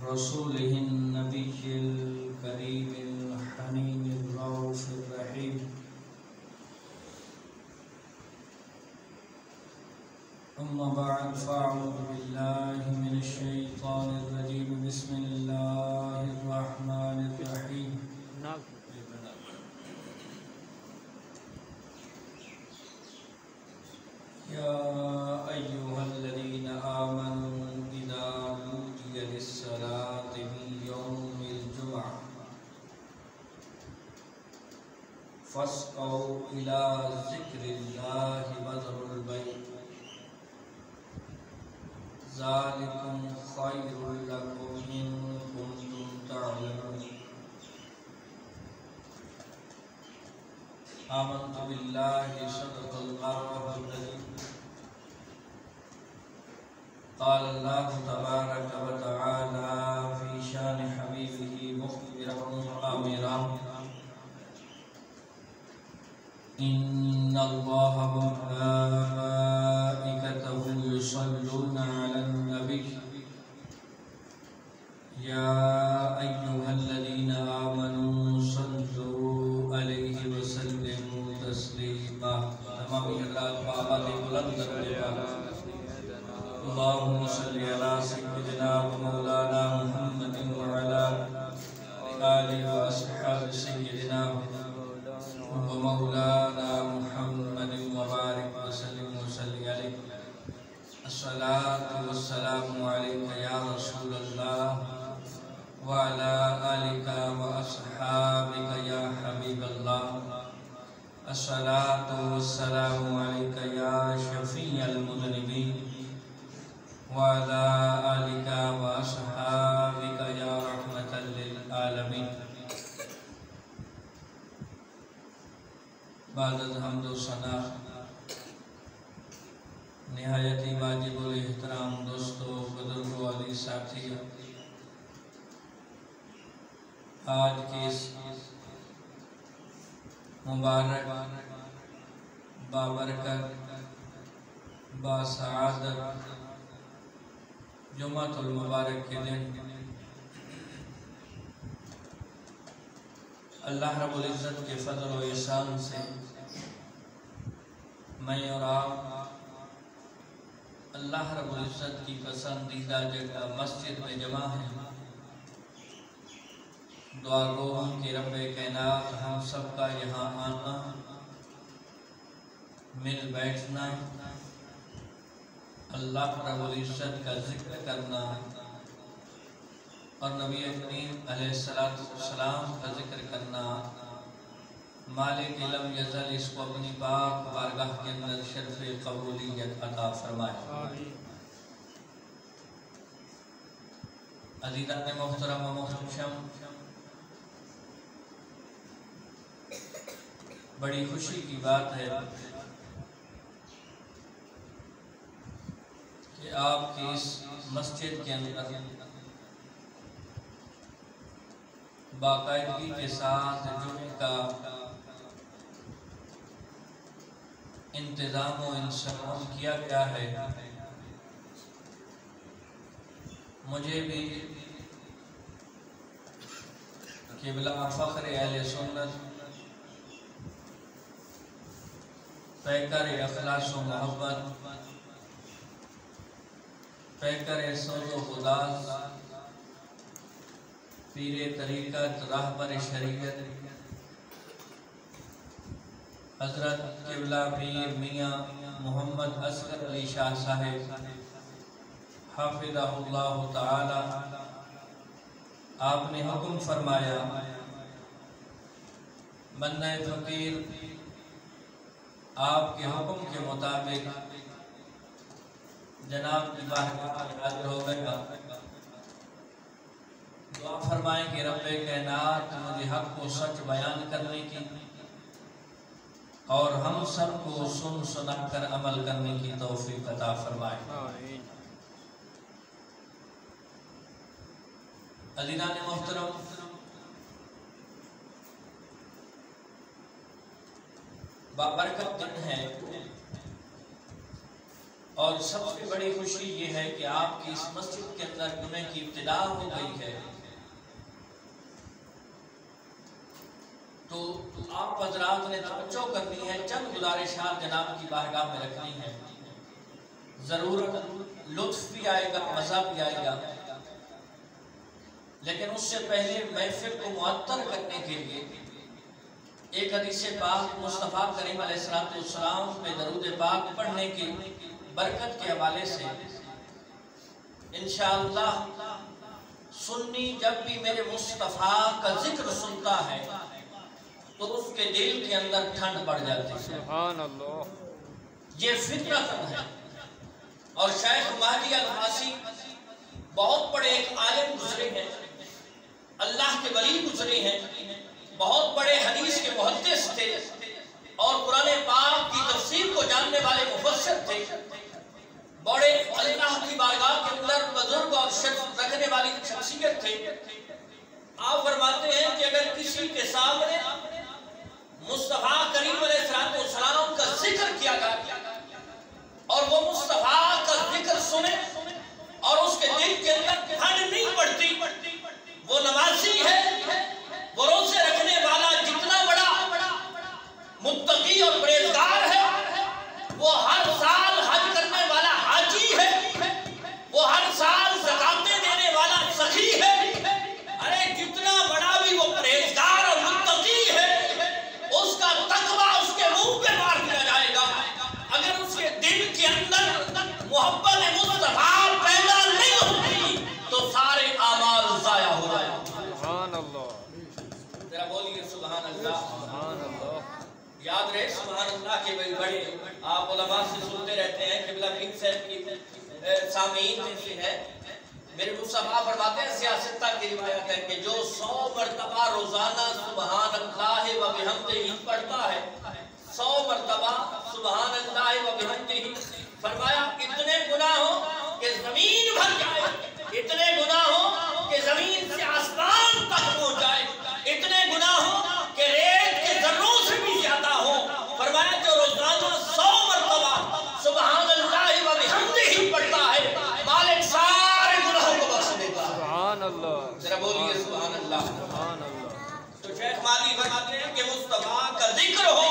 رسوله النبي الكريم الحنين الرؤوف الرحيم أما بعد فأعوذ بالله من الشيطان الرجيم بسم الله الرحمن الرحيم يا أيها الذين آمنوا إذا نودي للصلاة من يوم الجمعة فاسعوا إلى ذكر الله وذروا البيع ذلكم خير لكم إن كنتم تعلمون آمنت بالله صدق الله العظيم قال الله تبارك وتعالى في شان حبيبه مخبرا وآمرا إن الله وملائكته يصلون على النبي يا أيها الذين آمنوا صلوا عليه وسلموا تسليما تمام حضرات بآواز بلند اللهم صل على سيدنا ومولانا محمد وعلى آله وأصحاب سيدنا ومولانا محمد وبارك وسلم وصلي عليه الصلاة والسلام عليك يا رسول الله وعلى آلك وأصحابك يا حبيب الله الصلاة والسلام عليك يا شفيع المذنبين وعلى آلك وأصحابك يا رحمة للعالمين بعد الحمد و ثنا نہایت واجب الاحترام دوستو بزرگوں علی ساتھی آج کی اس مبارک بابرکت باسعادت جمعۃ المبارک کے دن اللہ رب العزت کے فضل و احسان سے میں اور آپ اللہ رب العزت کی پسندیدہ جگہ مسجد میں جمع ہیں دعا گو کہ رب کائنات ہم سب کا یہاں آنا مل بیٹھنا اللہ رب العزت کا ذکر کرنا اور نبی کریم علیہ السلام کا ذکر کرنا مالک لم یزل اس کو اپنی پاک بارگاہ کے اندر شرف قبولیت عطا فرمائے عزیزان محترم و محتشم بڑی خوشی کی بات ہے کہ آپ کی اس مسجد کے اندر باقاعدگی کے ساتھ جمعے کا انتظام و انتظام کیا گیا ہے مجھے بھی قبلہ فخر اہل سنت پیکر اخلاص و محبت پیکر سوز و خداس پیر طریقت راہبر شریعت حضرت قبلہ پیر میاں محمد اصغر علی شاہ صاحب حافظہ اللہ تعالی آپ نے حکم فرمایا بندہ فقیر آپ کے حکم کے مطابق جناب کی بارگاہ میں حاضر ہو گیا دعا فرمائیں کہ رب کائنات مجھے حق کو سچ بیان کرنے کی اور ہم سب کو سن سنا کر عمل کرنے کی توفیق عطا فرمائے عزیزان محترم بابرکت دن ہے اور سب سے بڑی خوشی یہ ہے کہ آپ کی اس مسجد کے اندر جمعے کی ابتدا ہو گئی ہے، تو آپ حضرات نے توجہ کرنی ہے، چند گزارشات جناب کی بارگاہ میں رکھنی ہے، ضرور لطف بھی آئے گا، مزہ بھی آئے گا، لیکن اس سے پہلے محفل کو معطر کرنے کے لیے ایک حدیث پاک مصطفیٰ کریم علیہ السلام پہ درود پاک پڑھنے کی برکت کے حوالے سے انشاءاللہ سنی جب بھی میرے مصطفیٰ کا ذکر سنتا ہے تو اس کے دل کے اندر ٹھنڈ پڑ جاتی ہے، سبحان اللہ، یہ فطرت ہے۔ اور شیخ مہدی العاصی بہت بڑے ایک عالم گزرے ہیں، اللہ کے ولی گزرے ہیں، بہت بڑے حدیث کے محدث تھے اور قرآن پاک کی تفسیر کو جاننے والے مفسر تھے، بڑے اللہ کی بارگاہ کے اندر بزرگ اور شرف رکھنے والی شخصیت تھے۔ آپ فرماتے ہیں کہ اگر کسی کے سامنے مصطفیٰ کریم علیہ السلام کا ذکر کیا گیا اور وہ مصطفیٰ کا ذکر سنے اور اس کے دل کے اندر ٹھنڈ نہیں پڑتی، وہ نمازی ہے، وہ روزے رکھنے والا جتنا بڑا متقی اور پرہیزگار ہے، وہ ہر سال حج کرنے والا حاجی ہے، وہ ہر سال زکاتیں دینے والا سخی ہے، ارے جتنا بڑا بھی وہ پرہیزگار اور متقی ہے، اس کا تقویٰ اس کے منہ پہ مار دیا جائے گا اگر اس کے دل کے اندر محبت مصطفیٰ پیدا نہیں ہوتی تو سارے اعمال ضائع ہو جائیں۔ سبحان اللہ، ذرا بولیے سبحان اللہ، سبحان اللہ۔ یاد رہے سبحان اللہ کے بڑے آپ علماء سے سنتے رہتے ہیں، قبلہ پیر صاحب کی سامعین میں سے ہے، میرے مصطفیٰ فرماتے ہیں سیاستہ کی روایت ہے کہ جو 100 مرتبہ روزانہ سبحان اللہ و بحمدہ پڑھتا ہے، 100 مرتبہ سبحان اللہ و بحمدہ، فرمایا اتنے گناہ ہو کہ زمین بھر جائے، اتنے گناہ ہو کہ زمین سے آسمان تک پہنچ جائے، اتنے گناہ ہو کہ ریت کے ذروں سے بھی زیادہ ہو، فرمایا جو روزانہ 100 مرتبہ سبحان اللہ و بحمدہ پڑھتا ہے مالک سارے گناہوں کو بخش دے گا۔ سبحان اللہ، ذرا بولیے سبحان اللہ، سبحان اللہ۔ تو شیخ مالی فرماتے ہیں کہ مصطفیٰ کا ذکر ہو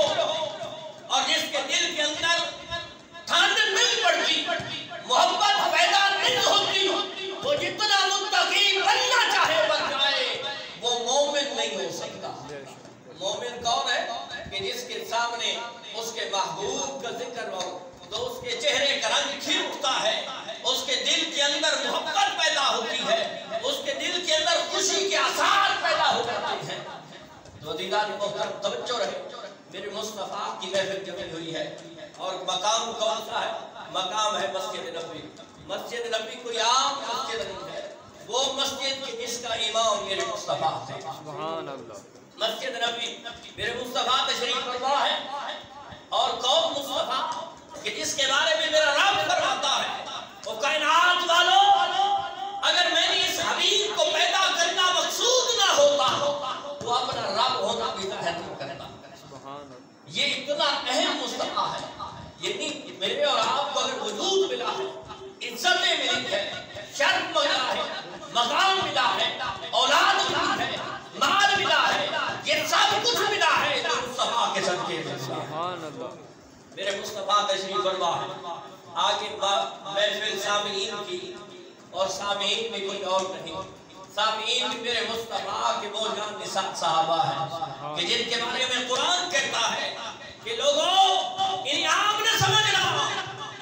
اور جس کے دل کے اندر ٹھنڈ نہیں پڑتی، محبت پیدا نہیں ہوتی، وہ جتنا متقی بننا چاہے بن جائے، وہ مومن نہیں ہو سکتا۔ مومن کون ہے؟ کہ جس کے سامنے اس کے محبوب کا ذکر ہو تو اس کے چہرے کا رنگ کھل اٹھتا ہے، اس کے دل کے اندر محبت پیدا ہوتی ہے، اس کے دل کے اندر خوشی کے آثار پیدا ہو جاتے ہیں۔ تو دیدار محترم توجہ رہے، میرے مصطفیٰ کی محفل جمی ہوئی ہے اور مقام کون سا ہے؟ مقام ہے مسجد نبوی۔ مسجد نبوی کوئی عام مسجد نہیں ہے، وہ مسجد کی جس کا امام میرے مصطفیٰ تھے۔ سبحان اللہ۔ مسجد نبوی میرے مصطفیٰ تشریف فرما ہے اور کون مصطفیٰ کہ جس کے بارے میں میرا رب فرماتا ہے وہ کائنات والوں اگر میں نے اس حبیب کو پیدا کرنا مقصود نہ ہوتا تو اپنا رب ہونا بھی ظاہر نہ کرتا۔ یہ اتنا اہم مصطفیٰ ہے، یعنی میرے اور آپ کو اگر وجود ملا ہے، عزتیں ملی ہے، شرف ملا ہے، مقام ملا ہے، اولاد ملی ہے، مال ملا ہے، یہ سب کچھ ملا ہے تو مصطفیٰ کے صدقے میں۔ سبحان اللہ۔ میرے مصطفیٰ تشریف فرما ہے، آگے محفل سامعین کی اور سامعین میں کوئی اور نہیں، سامعین بھی میرے مصطفیٰ کے موجان نساء صحابہ ہیں کہ جن کے بارے میں قرآن کہتا ہے کہ لوگوں انہیں عام نہ سمجھنا،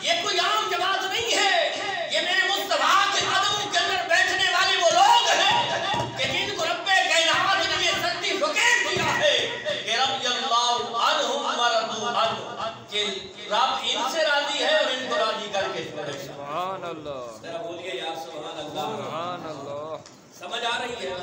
یہ کوئی عام جماعت نہیں ہے، یہ میرے مصطفیٰ کے قدموں کے اندر بیٹھنے والے وہ لوگ ہیں کہ جن کو رب کائنات نے یہ سرٹیفکیٹ دیا ہے کہ رضی اللہ عنہم ورضوا عنہ، کہ رب ان سے راضی ہے اور ان کو راضی کر کے چھوڑے۔ سبحان اللہ، ذرا بولیے یا سبحان اللہ، سبحان اللہ۔ سمجھ آ رہی ہے؟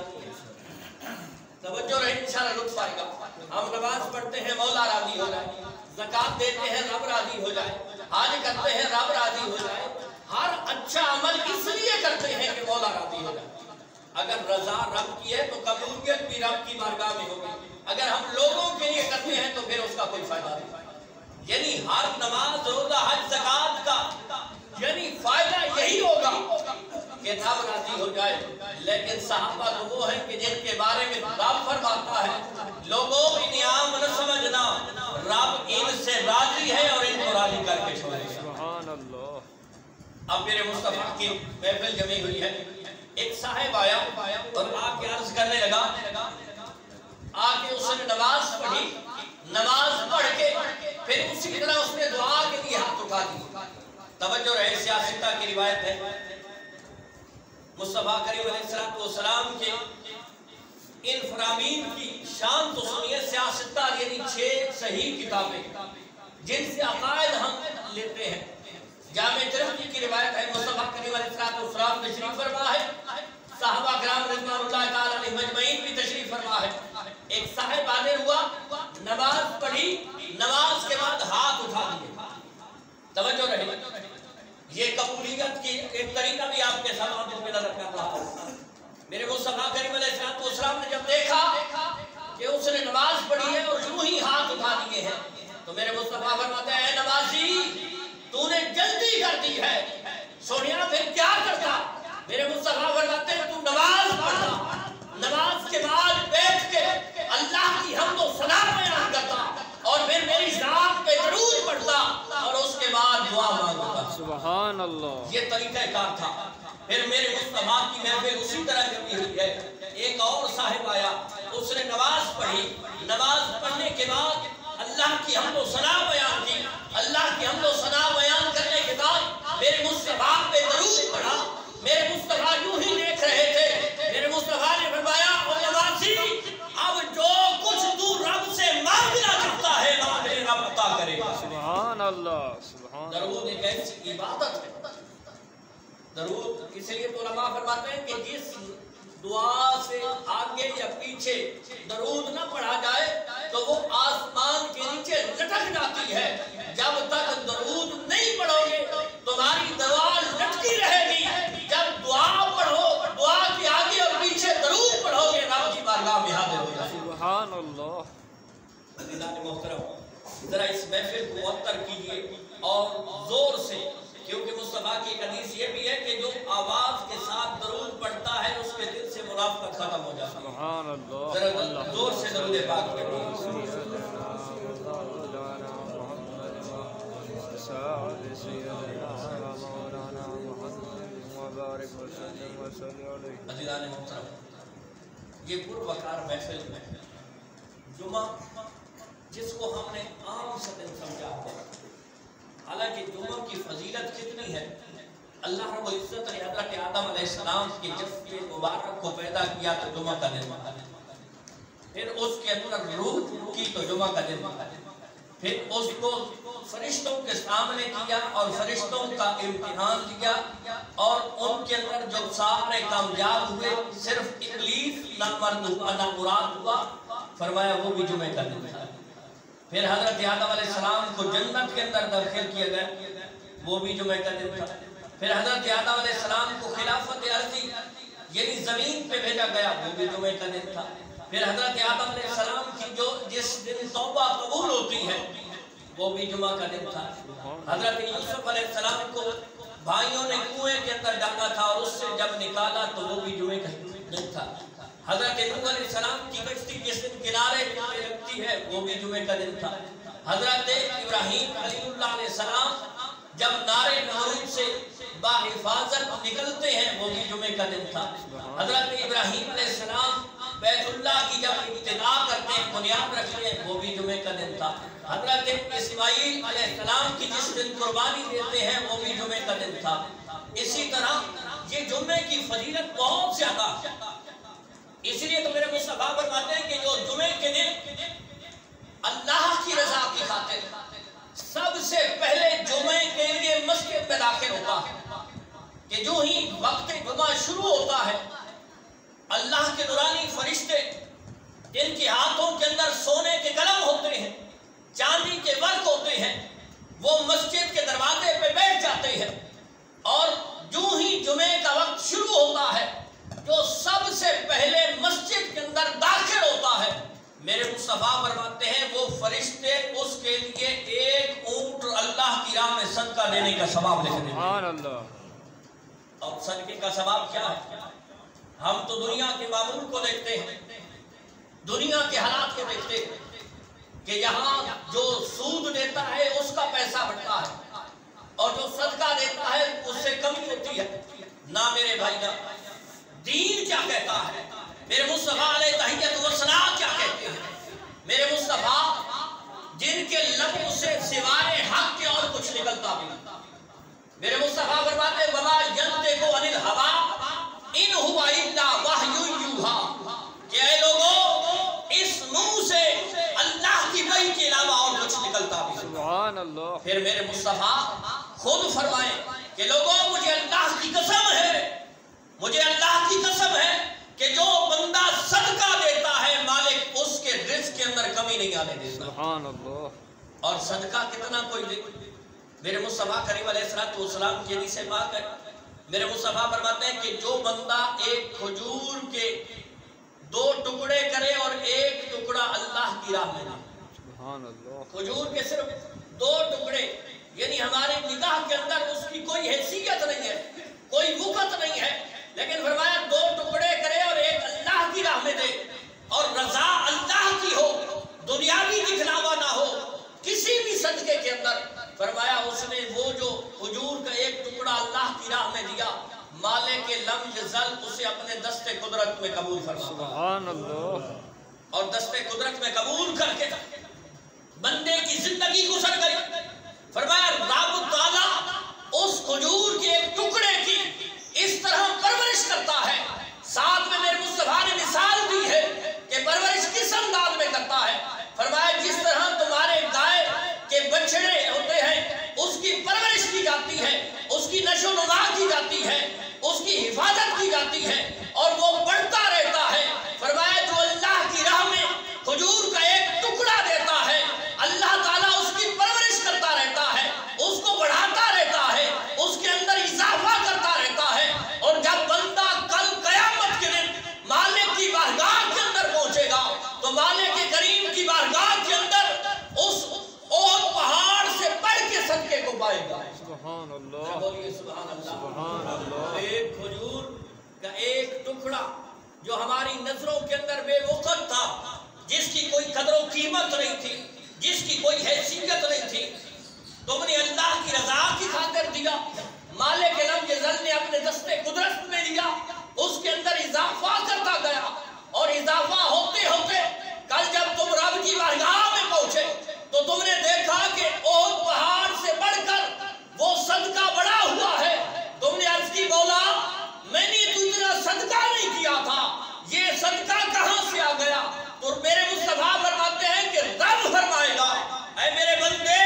توجہ رہے، انشاءاللہ لطف آئے گا۔ ہم نماز پڑھتے ہیں مولا راضی ہو جائے، زکات دیتے ہیں رب راضی ہو جائے، حج کرتے ہیں رب راضی ہو جائے، ہر اچھا عمل اس لیے کرتے ہیں کہ مولا راضی ہو جائے۔ اگر رضا رب کی ہے تو قبولیت بھی رب کی بارگاہ میں ہوگی، اگر ہم لوگوں کے لیے کرتے ہیں تو پھر اس کا کوئی فائدہ نہیں۔ یعنی ہر نماز روزہ حج زکات کا یعنی فائدہ یہی ہوگا کہ رب راضی ہو جائے. لیکن صحابہ تو وہ ہیں کہ جن کے بارے میں رب فرماتا ہے لوگوں انعام نہ سمجھنا، رب ان سے راضی ہے اور ان کو راضی کر کے چھوڑے گا. سبحان اللہ. اب میرے مصطفیٰ کی محفل جمی ہوئی ہے. ایک صاحب آیا اور آ کے عرض کرنے لگا، آ کے اس نے نماز پڑھی، نماز پڑھ کے پھر اسی طرح اس نے دعا کے لیے ہاتھ اٹھا دی. توجہ رہے، سیاستہ کی روایت ہے، مصطفیٰ کریم علیہ السلام کے ان فرامین کی شان تو سنیے. سیاستہ یعنی 6 صحیح کتابیں جن سے عقائد ہم لیتے ہیں. جامع ترمذی کی روایت ہے، مصطفیٰ کریم علیہ السلام تشریف فرما ہے، صحابہ کرام رضوان اللہ تعالی علیہ مجمعین بھی تشریف فرما ہے. ایک صاحب حاضر ہوا، نماز پڑھی، نماز کے بعد ہاتھ اٹھا دیے. توجہ رہے، یہ قبولیت کی ایک طریقہ بھی آپ کے سامنے میں نظر کر رہا ہوں. میرے مصطفیٰ کریم علیہ السلام نے جب دیکھا کہ اس نے نماز پڑھی ہے اور یوں ہی ہاتھ اٹھا دیے ہیں تو میرے مصطفیٰ فرماتے ہیں، اے نمازی تو نے جلدی کر دی ہے، سونیا پھر کیا کرتا؟ میرے مصطفیٰ فرماتے ہیں تو نماز پڑھتا، نماز کے بعد بیٹھ کے اللہ کی حمد و ثنا بیان کرتا اور پھر میری ذات پہ درود پڑھتا اور اس کے بعد دعا مانگتا. سبحان اللہ. یہ طریقہ کار تھا. پھر میرے مصطفیٰ کی محفل اسی طرح جمی ہوئی ہے. ایک اور صاحب آیا، اس نے نماز پڑھی، نماز پڑھنے کے بعد اللہ کی حمد و ثنا بیان کی. اللہ کی حمد و ثنا بیان کرنے کے بعد میرے مصطفیٰ پہ درود پڑھا. میرے مصطفیٰ یوں ہی دیکھ رہے تھے. میرے مصطفیٰ نے فرمایا، او نمازی اب جو کچھ تو رب سے مانگنا چاہتا ہے مانگے رب عطا کرے گا. سبحان اللہ. سبحان. درود ایک ایسی عبادت ہے. درود اس لیے تو علماء فرماتے ہیں کہ جس دعا سے آگے یا پیچھے درود نہ پڑھا جائے تو وہ آسمان کے نیچے لٹک جاتی ہے. جب تک درود نہیں پڑھو گے تمہاری دعا لٹکی رہے گی. جب دعا پڑھو، دعا کے آگے اور پیچھے درود پڑھو گے، رب کی بارگاہ میں حاضر ہو جائے. سبحان اللہ. عزیزان محترم، ذرا اس محفل کو معطر کیجیے اور زور سے، کیونکہ مصطفیٰ کی ایک حدیث یہ بھی ہے کہ جو آواز کے ساتھ درود پڑھتا ہے اس کے دل سے منافقت ختم ہو جاتی ہے. سبحان اللہ. ذرا زور سے درود پاک پڑھیے. عزیزان محترم، یہ پروقار محفل میں جمعہ جس کو ہم نے عام سے دن سمجھا ہے، حالانکہ جمعہ کی فضیلت کتنی ہے. اللہ رب العزت نے حضرت آدم علیہ السلام کی جب مبارک کو پیدا کیا تو جمعہ کا دن تھا. پھر اس کے اندر روح کی تو جمعہ کا دن تھا. پھر اس کو فرشتوں کے سامنے کیا اور فرشتوں کا امتحان دیا اور ان کے اندر جو سارے کامیاب ہوئے صرف ابلیس نامراد ہوا. فرمایا وہ بھی جمعے کا دن تھا. پھر حضرت آدم علیہ السلام کو جنت کے اندر داخل کیا گیا، وہ بھی جمعے کا دن تھا. پھر حضرت آدم علیہ السلام کو خلافت ارضی یعنی زمین پہ بھیجا گیا، وہ بھی جمعے کا دن تھا. پھر حضرت آدم علیہ السلام کی جو جس دن توبہ قبول ہوتی ہے وہ بھی جمعہ کا دن تھا. حضرت یوسف علیہ السلام کو بھائیوں نے کنویں کے اندر ڈالا تھا اور اس سے جب نکالا تو وہ بھی جمعے کا دن تھا. حضرت نوح علیہ السلام کی کشتی جس دن کنارے پہ لگتی ہے وہ بھی جمعے کا دن تھا. حضرت ابراہیم خلیل اللہ علیہ السلام جب نارے نمرود سے باحفاظت نکلتے ہیں وہ بھی جمعے کا دن تھا. حضرت ابراہیم علیہ السلام بیت اللہ کی جب ابتدا کرتے ہیں، بنیاد رکھتے ہیں، وہ بھی جمعے کا دن تھا. حضرت اسماعیل علیہ السلام کی جس دن قربانی دیتے ہیں وہ بھی جمعے کا دن تھا. اسی طرح یہ جمعے کی فضیلت بہت زیادہ ہے. اس لیے تو میرے مصطفیٰ فرماتے ہیں کہ جو جمعے کے دن اللہ کی رضا کی خاطر سب سے پہلے جمعے کے لیے مسجد میں داخل ہوتا ہے کہ جو ہی وقت جمعہ شروع ہوتا ہے اللہ کے نورانی فرشتے جن کے ہاتھوں کے اندر سونے کے قلم ہوتے ہیں، چاندی کے ورق ہوتے ہیں، وہ مسجد کے دروازے پہ بیٹھ جاتے ہیں اور جو ہی جمعے کا وقت شروع ہوتا ہے جو سب سے پہلے مسجد کے اندر داخل ہوتا ہے میرے مصطفیٰ فرماتے ہیں وہ فرشتے اس کے لیے ایک اونٹ اللہ کی راہ میں صدقہ دینے کا ثواب لکھ دیتے ہیں۔ اور صدقے کا ثواب کیا ہے؟ ہم تو دنیا کے معمول کو دیکھتے ہیں، دنیا کے حالات کو دیکھتے ہیں کہ یہاں جو سود دیتا ہے اس کا پیسہ بڑھتا ہے اور جو صدقہ دیتا ہے اس سے کمی ہوتی ہے۔ نہ میرے بھائی نہ، دین کیا کہتا ہے؟ میرے مصطفیٰ علیہ تحیت والسلام کیا کہتے ہیں؟ میرے مصطفیٰ جن کے لب سے سوائے حق کے اور کچھ نکلتا بھی نہیں، میرے مصطفیٰ فرماتے ہیں وَمَا يَنْطِقُ عَنِ الْهَوَىٰ إِنْ هُوَ إِلَّا وَحْيٌ يُوحَىٰ کہ اے لوگوں اس منہ سے اللہ کی وحی کے علاوہ اور کچھ نکلتا بھی نہیں۔ سبحان اللہ۔ پھر میرے مصطفیٰ خود فرمائیں کہ لوگوں مجھے اللہ کی قسم ہے، مجھے اللہ کی قسم ہے کہ جو بندہ صدقہ دیتا ہے مالک اس کے رزق کے اندر کمی نہیں آنے دیتا۔ سبحان اللہ۔ اور صدقہ کتنا کوئی دے؟ میرے مصطفیٰ کریم علیہ السلام کی حدیث پاک ہے، میرے مصطفیٰ فرماتے ہیں کہ جو بندہ ایک کھجور کے 2 ٹکڑے کرے اور ایک ٹکڑا اللہ کی راہ میں دے، سبحان اللہ، کھجور کے صرف 2 ٹکڑے، یعنی ہمارے نگاہ کے اندر اس کی کوئی حیثیت نہیں ہے، کوئی وقت نہیں ہے، لیکن فرمایا 2 ٹکڑے کرے اور ایک اللہ کی راہ میں دے اور رضا اللہ کی ہو، دنیاوی دکھلاوا نہ ہو کسی بھی صدقے کے اندر، فرمایا اس نے وہ جو کھجور کا ایک ٹکڑا اللہ کی راہ میں دیا مالک لم یزل اسے اپنے دست قدرت میں قبول فرما۔ سبحان اللہ۔ اور دست قدرت میں قبول کر کے بندے کی زندگی گزر گئی، فرمایا رب تعالیٰ اس کھجور کے ایک ٹکڑے کی اس طرح پرورش کرتا ہے، ساتھ میں میرے مصطفیٰ نے مثال دی ہے کہ پرورش کس انداز میں کرتا ہے، فرمایا جس طرح تمہارے گائے کے بچڑے ہوتے ہیں اس کی پرورش کی جاتی ہے، اس کی نشو و نما کی جاتی ہے، اس کی حفاظت کی جاتی ہے اور وہ بڑھتا رہتا ہے، فرمایا جو اللہ کی راہ میں کھجور کا ایک ٹکڑا دیتا ہے اللہ تعالیٰ اس کی پرورش کرتا رہتا ہے، اس کو بڑھاتا رہتا ہے، اس کے اندر اضافہ کرتا رہتا ہے، اور جب بندہ کل قیامت کے دن مالک کی بارگاہ کے اندر پہنچے گا تو مالک کریم کی بارگاہ کے اندر اس اور پہاڑ سے بڑھ کے صدقے کو پائے گا۔ سبحان اللہ، بولیے سبحان اللہ، سبحان اللہ۔ ایک کھجور کا ایک ٹکڑا جو ہماری نظروں کے اندر بے وقت تھا، جس کی کوئی قدر و قیمت نہیں تھی، جس کی کوئی حیثیت نہیں تھی، تم نے اللہ کی رضا کی خاطر دیا، مالک لم یزل نے اپنے دست قدرت میں دیا، اس کے اندر اضافہ کرتا گیا، اور اضافہ ہوتے ہوتے کل جب تم رب کی بارگاہ میں پہنچے تو تم نے دیکھا کہ احد پہاڑ سے بڑھ کر وہ صدقہ بڑا ہوا ہے، تم نے عرض کی مولا میں نے تو اتنا صدقہ نہیں کیا تھا، یہ صدقہ کہاں سے آ گیا؟ تو میرے مصطفیٰ فرماتے ہیں کہ رب فرمائے گا اے میرے بندے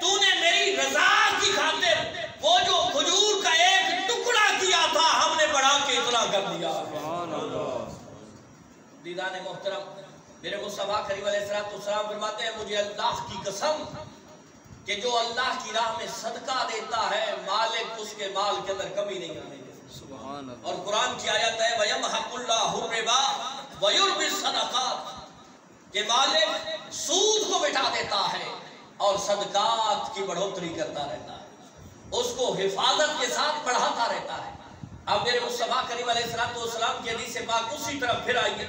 تو نے میری رضا کی خاطر وہ جو کھجور کا ایک ٹکڑا کیا تھا ہم نے بڑھا کے اتنا کر دیا۔ سبحان اللہ۔ دیدان محترم، میرے مصطفیٰ کریم علیہ السلام فرماتے ہیں مجھے اللہ کی قسم کہ جو اللہ کی راہ میں صدقہ دیتا ہے مالک اس کے مال کے اندر کمی نہیں آنے دیتا۔ سبحان اللہ۔ اور قرآن کی آیت ہے وَيَمْحَقُ اللَّهُ الرِّبَا وَيُرْبِي الصَّدَقَاتِ کہ مالک سود کو مٹا دیتا ہے اور صدقات کی بڑھوتری کرتا رہتا ہے، اس کو حفاظت کے ساتھ بڑھاتا رہتا ہے۔ اب میرے مصطفیٰ کریم علیہ السلام کی حدیث پاک اسی طرف پھر آئیے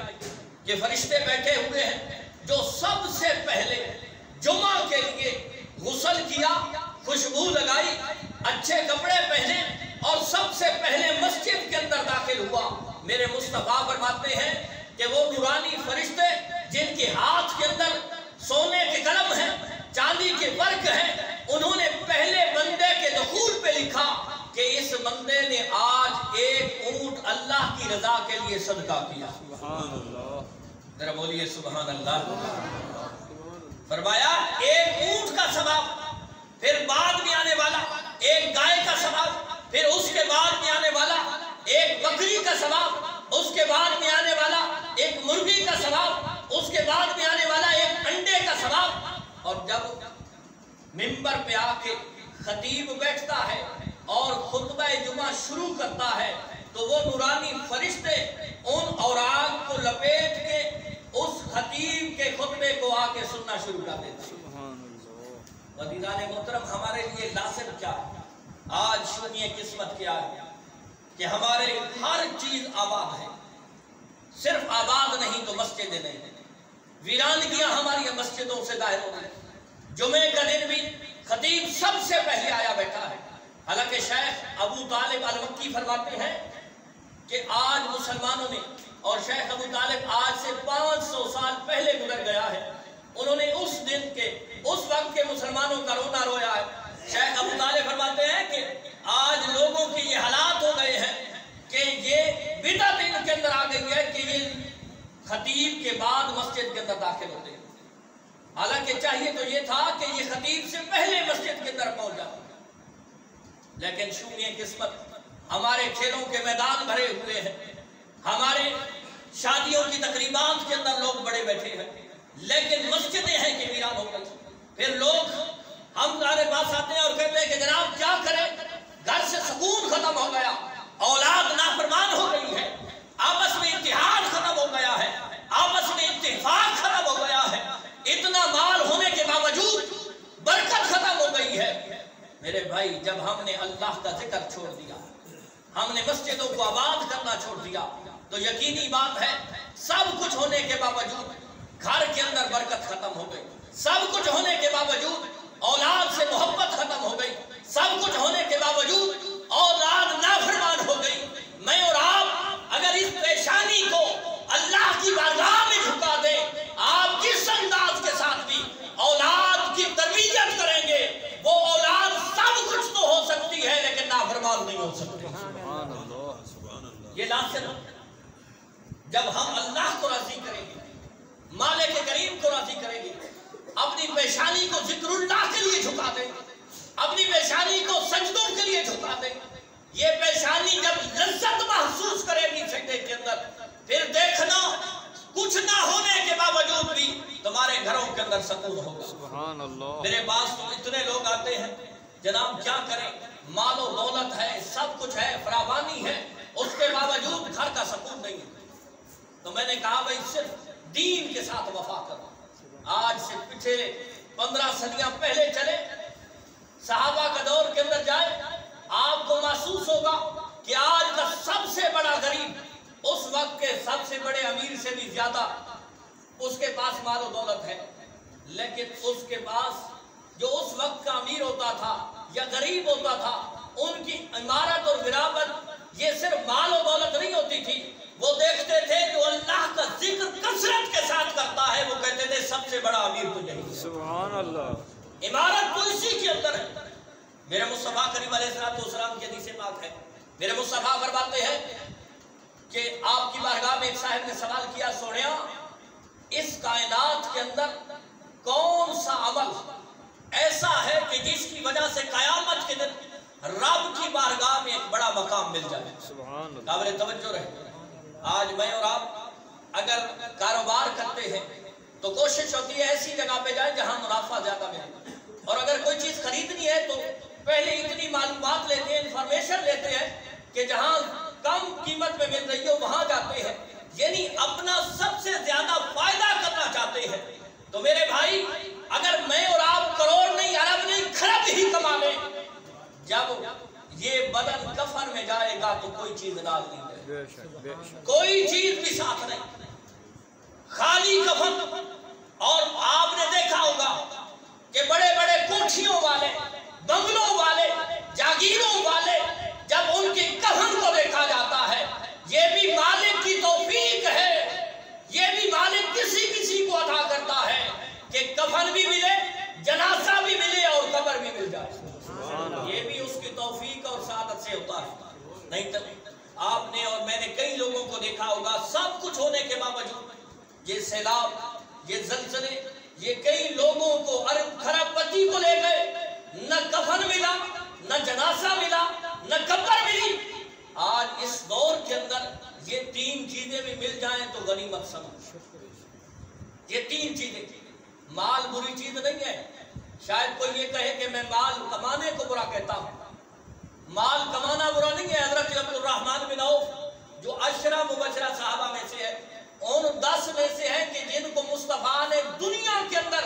کہ فرشتے بیٹھے ہوئے ہیں جو سب سے پہلے جمعہ کے لیے غسل کیا، خوشبو لگائی، اچھے کپڑے پہنے اور سب سے پہلے مسجد کے اندر داخل ہوا۔ میرے مصطفیٰ فرماتے ہیں کہ وہ نورانی فرشتے جن کے ہاتھ کے اندر سونے کے قلم ہیں، چاندی کے ورق ہیں، انہوں نے پہلے بندے کے دخول پہ لکھا کہ اس بندے نے آج ایک اونٹ اللہ کی رضا کے لیے صدقہ کیا۔ سبحان اللہ، ذرا بولیے سبحان اللہ۔ فرمایا ایک اونٹ کا ثواب، پھر بعد میں آنے والا ایک گائے کا ثواب، پھر اس کے بعد میں آنے والا ایک بکری کا ثواب، اس کے بعد میں آنے والا ایک مرغی کا ثواب، اس کے بعد میں آنے والا ایک انڈے کا ثواب۔ اور جب منبر پہ آ کے خطیب بیٹھتا ہے اور خطبہ جمعہ شروع کرتا ہے تو وہ نورانی فرشتے ان اوراق کو لپیٹ کے اس خطیب کے شروع کر دیتے ہیں۔ عزیزان محترم، ہمارے لیے لازم کیا ہے؟ آج شونی قسمت کیا ہے کہ ہمارے ہر چیز آباد ہے، صرف آباد نہیں تو مسجدیں نہیں، ویرانگیاں ہماری مسجدوں سے ظاہر ہو رہی۔ جمعے کا دن بھی خطیب سب سے پہلے آیا بیٹھا ہے، حالانکہ شیخ ابو طالب المکی فرماتے ہیں کہ آج مسلمانوں نے، اور شیخ ابو طالب آج سے 500 سال پہلے گزر گیا ہے، انہوں نے اس دن کے اس وقت کے مسلمانوں کا رونا رویا ہے۔ شیخ ابو طالب فرماتے ہیں کہ آج لوگوں کے یہ حالات ہو گئے ہیں کہ یہ بدعت ان کے اندر آ گئی ہے کہ یہ خطیب کے بعد مسجد کے اندر داخل ہوتے ہیں، حالانکہ چاہیے تو یہ تھا کہ یہ خطیب سے پہلے مسجد کے اندر پہنچ جاتا، لیکن شونی قسمت ہمارے کھیلوں کے میدان بھرے ہوئے ہیں، ہمارے شادیوں کی تقریبات کے اندر لوگ بڑے بیٹھے ہیں، لیکن مسجدیں ہیں کہ ویران ہو گئی۔ پھر لوگ ہمارے پاس آتے ہیں اور کہتے ہیں کہ جناب کیا کریں، گھر سے سکون ختم ہو گیا، اولاد نافرمان ہو گئی ہے، آپس میں اتحاد ختم ہو گیا ہے، آپس میں اتفاق ختم ہو گیا ہے، اتنا مال ہونے کے باوجود برکت ختم ہو گئی ہے۔ میرے بھائی، جب ہم نے اللہ کا ذکر چھوڑ دیا، ہم نے مسجدوں کو آباد کرنا چھوڑ دیا، تو یقینی بات ہے سب کچھ ہونے کے باوجود گھر کے اندر برکت ختم ہو گئی، سب کچھ ہونے کے باوجود اولاد سے محبت ختم ہو گئی، سب کچھ ہونے کے باوجود اولاد نافرمان ہو گئی۔ میں اور آپ اگر اس پیشانی کو اللہ کی بارگاہ میں جھکا دیں، آپ جس انداز کے ساتھ بھی اولاد کی تربیت کریں گے، وہ اولاد سب کچھ تو ہو سکتی ہے لیکن نافرمان نہیں ہو سکتی۔ یہ لازم جب ہم اللہ کو راضی کریں گے، مالک کریم کو راضی کریں گے، اپنی پیشانی کو ذکر اللہ کے لیے جھکا دیں، اپنی پیشانی کو سجدوں کے لیے جھکا دیں، یہ پیشانی جب لذت محسوس کرے گی سجدے کے اندر، پھر دیکھنا کچھ نہ ہونے کے باوجود بھی تمہارے گھروں کے اندر سکون ہوگا۔ سبحان اللہ۔ میرے پاس تو اتنے لوگ آتے ہیں، جناب کیا کریں، مال و دولت ہے، سب کچھ ہے، فراوانی ہے، اس کے باوجود گھر کا سکون نہیں ہے۔ تو میں نے کہا بھائی صرف دین کے ساتھ وفا کرو۔ آج سے پچھلے 15 صدیاں پہلے چلے، صحابہ کا دور کے اندر جائے، آپ کو محسوس ہوگا کہ آج کا سب سے بڑا غریب اس وقت کے سب سے بڑے امیر سے بھی زیادہ اس کے پاس مال و دولت ہے، لیکن اس کے پاس جو اس وقت کا امیر ہوتا تھا یا غریب ہوتا تھا، ان کی عمارت اور وراثت یہ صرف مال و دولت نہیں ہوتی تھی، وہ دیکھتے تھے جو اللہ کا ذکر کثرت کے ساتھ کرتا ہے، وہ کہتے تھے سب سے بڑا امیر تو یہی ہے۔ سبحان اللہ۔ عمارت تو اسی کے اندر ہے۔ میرے مصطفیٰ کریم علیہ السلام کی حدیث پاک ہے، میرے مصطفیٰ فرماتے ہیں کہ آپ کی بارگاہ میں ایک صاحب نے سوال کیا، سونیا اس کائنات کے اندر کون سا عمل ایسا ہے کہ جس کی وجہ سے قیامت کے دن رب کی بارگاہ میں ایک بڑا مقام مل جائے؟ سبحان اللہ۔ قابل توجہ رہے، آج میں اور آپ اگر کاروبار کرتے ہیں تو کوشش ہوتی ہے ایسی جگہ پہ جائیں جہاں منافع زیادہ ملے، اور اگر کوئی چیز خریدنی ہے تو پہلے اتنی معلومات لیتے ہیں، انفارمیشن لیتے ہیں کہ جہاں کم قیمت میں مل رہی ہو وہاں جاتے ہیں، یعنی اپنا سب سے زیادہ فائدہ کرنا چاہتے ہیں۔ تو میرے بھائی، اگر میں اور آپ کروڑ نہیں، ارب نہیں، کھرب ہی کما لیں، جب یہ بدن کفن میں جائے گا تو کوئی چیز ڈال نہیں دے، کوئی چیز بھی ساتھ نہیں، خالی کفن۔ اور آپ نے دیکھا ہوگا کہ بڑے بڑے کوٹھیوں والے، بنگلوں والے، جاگیروں والے، جب ان کی کفن کو دیکھا جاتا ہے، یہ بھی مالک کی توفیق ہے، یہ بھی مالک کسی کو عطا کرتا ہے کہ کفن بھی ملے، جنازہ بھی ملے اور قبر بھی مل جائے، یہ بھی اس کی توفیق اور سعادت سے ہوتا ہے۔ نہیں تو آپ نے اور میں نے کئی لوگوں کو دیکھا ہوگا، سب کچھ ہونے کے باوجود یہ سیلاب، یہ زلزلے، یہ کئی لوگوں کو ارب خراب پتی کو لے گئے، نہ کفن ملا، نہ جنازہ ملا، نہ قبر ملی۔ آج اس دور کے اندر یہ تین چیزیں بھی مل جائیں تو غنیمت سمجھ۔ یہ تین چیزیں، مال بری چیز نہیں ہے، شاید کوئی یہ کہے کہ میں مال کمانے کو برا کہتا ہوں، مال کمانا برا نہیں ہے۔ حضرت عبد الرحمن بن عوف جو 10 مبشرہ صحابہ میں سے ہے، ان 10 میں سے ہیں کہ جن کو مصطفیٰ نے دنیا کے اندر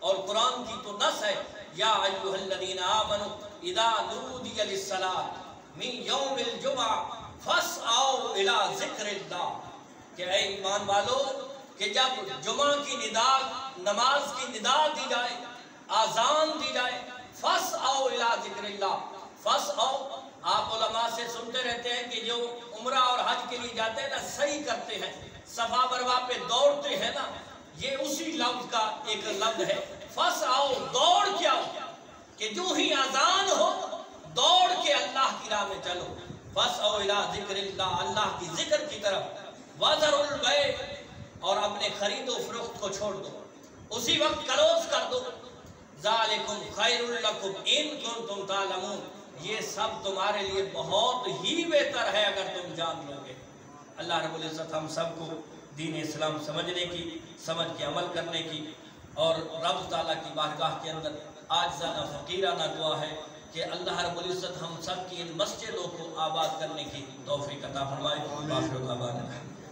اور قرآن کی تو نص ہے یا ایھا الذین آمنوا اذا نودی للصلاۃ من یوم الجمعہ فاسعوا الی ذکر اللہ، کہ اے ایمان والو کہ جب جمعہ کی ندا، نماز کی ندا دی جائے، آذان دی جائے، فاسعوا الی ذکر اللہ، فاسعوا آپ علماء سے سنتے رہتے ہیں کہ جو عمرہ اور حج کے لیے جاتے ہیں نا، صحیح کرتے ہیں، صفا مروہ پہ دوڑتے ہیں نا، یہ اسی لفظ کا ایک لفظ ہے، فاسعوا، دوڑ کے آؤ، کہ جو ہی اذان ہو دوڑ کے اللہ کی راہ میں چلو، فاسعوا الی ذکر اللہ، اللہ کی ذکر کی طرف، وذروا البیع، اور اپنے خرید و فروخت کو چھوڑ دو، اسی وقت کلوز کر دو، ذالکم خیر لکم ان کنتم تعلمون، یہ سب تمہارے لیے بہت ہی بہتر ہے اگر تم جان لو گے۔ اللہ رب العزت ہم سب کو دین اسلام سمجھنے کی، سمجھ کے عمل کرنے کی، اور رب تعالیٰ کی بارگاہ کے اندر عاجزانہ فقیرانہ دعا ہے کہ اللہ رب العزت ہم سب کی ان مسجدوں کو آباد کرنے کی توفیق عطا فرمائے۔ آخر دعوانا